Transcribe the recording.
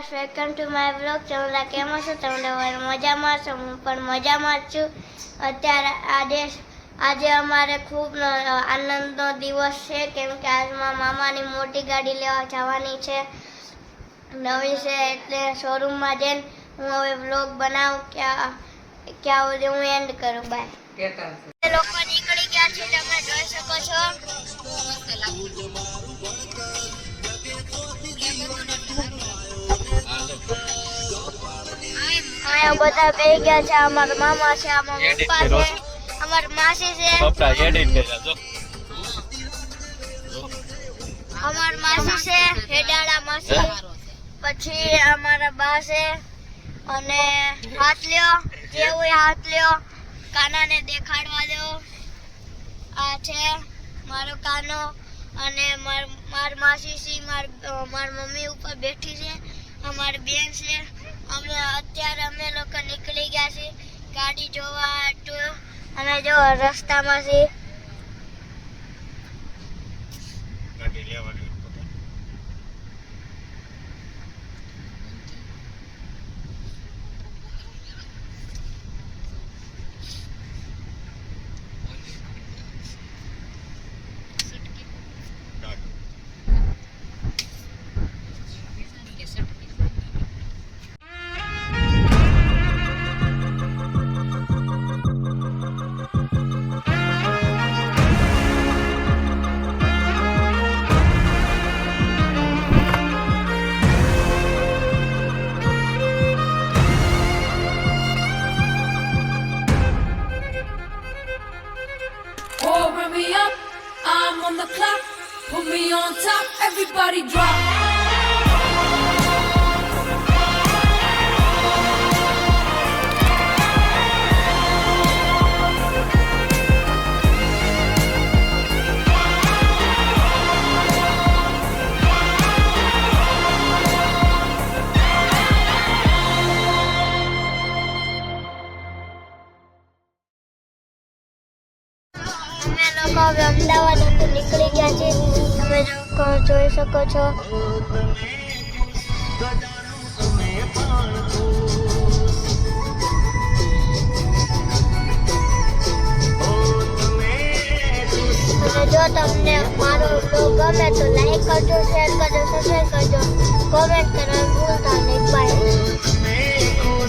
Guys welcome to my blog. તમે કેમ છો? તમે મજામાં છો? હું પણ મજામાં જ છું. અત્યારે આજે અમારે ખૂબ આનંદનો દિવસ છે કેમ કે આજમાં મામાની મોટી ગાડી લેવા જવાની છે, નવી છે, એટલે શોરૂમમાં જઈને હું હવે બ્લોગ બનાવું ક્યાં સુધી હું એન્ડ કરું. બાય. લોકો નીકળી ગયા છે, તમે જોઈ શકો છો. અહીંયા બધા બેસી ગયા છે. અમારા મામા છે, અમારા પપ્પા છે, અમારી માસી છે, અમારી માસી છે, હેડાળા માસી, પછી અમારા બા છે. અને હાથ લ્યો, જેવું હાથ લ્યો, કાનાને દેખાડવા દો. આ છે મારો કાનો અને મારી માસી છે, મારી મમ્મી ઉપર બેઠી છે, અમારી બેન છે. અત્યારે અમે લોકો નીકળી ગયા છીએ ગાડી જોવા. અમે જો રસ્તામાં છીએ. ગાડી લેવાની on the clock, put me on top, everybody drop. હવે અમદાવાદ નીકળી ગયા છે, તમે જોઈ શકો છો. અને જો તમને મારો બ્લોગ ગમે તો લાઈક કરજો, શેર કરજો, સબસ્ક્રાઈબ કરજો, કોમેન્ટ કરવાનું ભૂલતા નહીં. બાય.